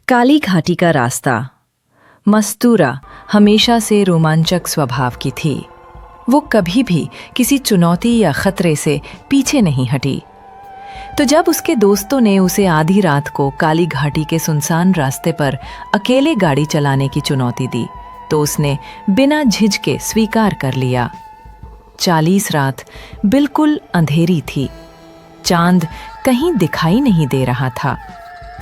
काली घाटी का रास्ता। मस्तूरा हमेशा से रोमांचक स्वभाव की थी। वो कभी भी किसी चुनौती या खतरे से पीछे नहीं हटी। तो जब उसके दोस्तों ने उसे आधी रात को काली घाटी के सुनसान रास्ते पर अकेले गाड़ी चलाने की चुनौती दी, तो उसने बिना झिझके स्वीकार कर लिया। 40 रात बिल्कुल अंधेरी थी। चांद कहीं दिखाई नहीं दे रहा था।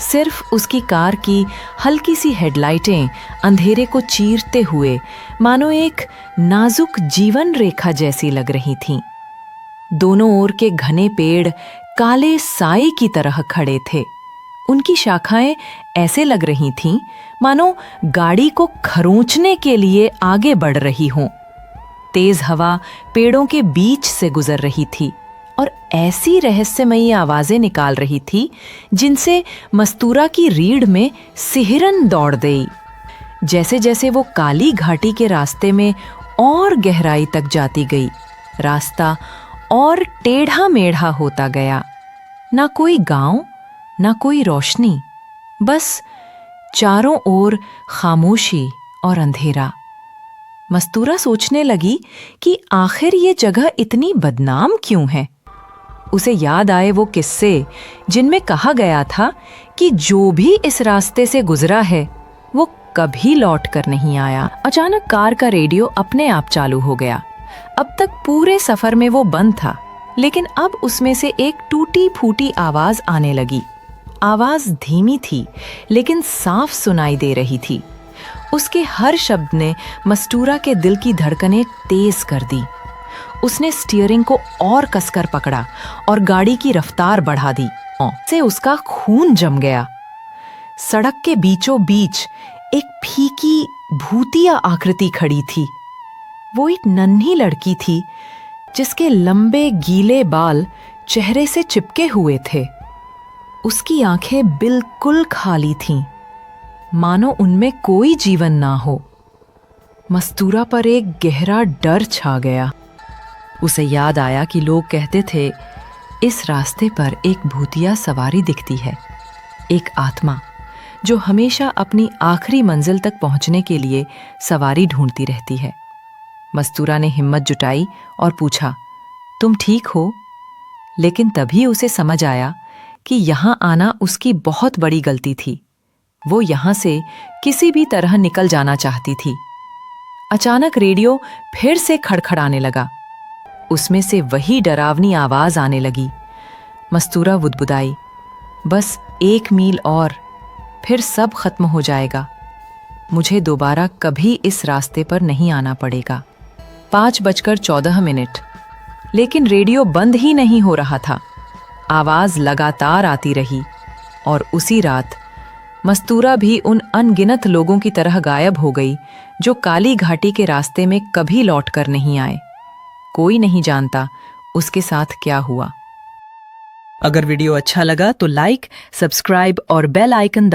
सिर्फ उसकी कार की हल्की सी हेडलाइटें अंधेरे को चीरते हुए मानो एक नाजुक जीवन रेखा जैसी लग रही थीं। दोनों ओर के घने पेड़ काले साए की तरह खड़े थे। उनकी शाखाएं ऐसे लग रही थीं मानो गाड़ी को खरोंचने के लिए आगे बढ़ रही हों। तेज हवा पेड़ों के बीच से गुजर रही थी और ऐसी रहस्यमयी आवाजें निकाल रही थी जिनसे मस्तूरा की रीढ़ में सिहरन दौड़ गई। जैसे जैसे वो काली घाटी के रास्ते में और गहराई तक जाती गई, रास्ता और टेढ़ा मेढ़ा होता गया। ना कोई गांव, ना कोई रोशनी, बस चारों ओर खामोशी और अंधेरा। मस्तूरा सोचने लगी कि आखिर ये जगह इतनी बदनाम क्यों है। उसे याद आए वो किस्से जिनमें कहा गया था कि जो भी इस रास्ते से गुजरा है वो कभी लौट कर नहीं आया। अचानक कार का रेडियो अपने आप चालू हो गया। अब तक पूरे सफर में वो बंद था, लेकिन अब उसमें से एक टूटी फूटी आवाज आने लगी। आवाज धीमी थी लेकिन साफ सुनाई दे रही थी। उसके हर शब्द ने मस्तूरा के दिल की धड़कनें तेज कर दी। उसने स्टीयरिंग को और कसकर पकड़ा और गाड़ी की रफ्तार बढ़ा दी। से उसका खून जम गया। सड़क के बीचों बीच एक फीकी भूतिया आकृति खड़ी थी। वो एक नन्ही लड़की थी जिसके लंबे गीले बाल चेहरे से चिपके हुए थे। उसकी आंखें बिल्कुल खाली थीं, मानो उनमें कोई जीवन ना हो। मस्तूरा पर एक गहरा डर छा गया। उसे याद आया कि लोग कहते थे इस रास्ते पर एक भूतिया सवारी दिखती है, एक आत्मा जो हमेशा अपनी आखिरी मंजिल तक पहुंचने के लिए सवारी ढूंढती रहती है। मस्तूरा ने हिम्मत जुटाई और पूछा, तुम ठीक हो? लेकिन तभी उसे समझ आया कि यहां आना उसकी बहुत बड़ी गलती थी। वो यहां से किसी भी तरह निकल जाना चाहती थी। अचानक रेडियो फिर से खड़खड़ाने लगा। उसमें से वही डरावनी आवाज आने लगी। मस्तूरा बुदबुदाई, बस 1 मील और, फिर सब खत्म हो जाएगा। मुझे दोबारा कभी इस रास्ते पर नहीं आना पड़ेगा। 5:14 लेकिन रेडियो बंद ही नहीं हो रहा था। आवाज लगातार आती रही और उसी रात मस्तूरा भी उन अनगिनत लोगों की तरह गायब हो गई जो काली घाटी के रास्ते में कभी लौटकर नहीं आए। कोई नहीं जानता उसके साथ क्या हुआ। अगर वीडियो अच्छा लगा तो लाइक, सब्सक्राइब और बेल आइकन